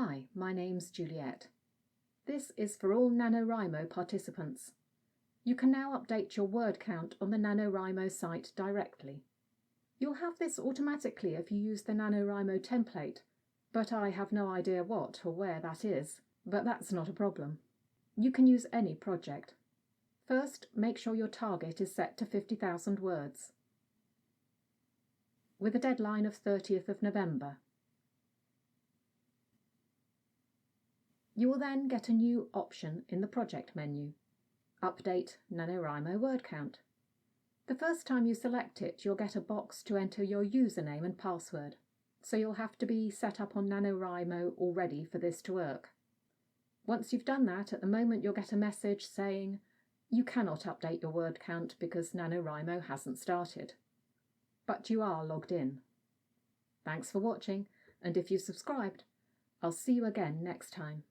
Hi, my name's Juliet. This is for all NaNoWriMo participants. You can now update your word count on the NaNoWriMo site directly. You'll have this automatically if you use the NaNoWriMo template, but I have no idea what or where that is, but that's not a problem. You can use any project. First, make sure your target is set to 50,000 words, with a deadline of 30th of November. You will then get a new option in the project menu, Update NaNoWriMo Word Count. The first time you select it, you'll get a box to enter your username and password, so you'll have to be set up on NaNoWriMo already for this to work. Once you've done that, at the moment you'll get a message saying, you cannot update your word count because NaNoWriMo hasn't started. But you are logged in. Thanks for watching, and if you've subscribed, I'll see you again next time.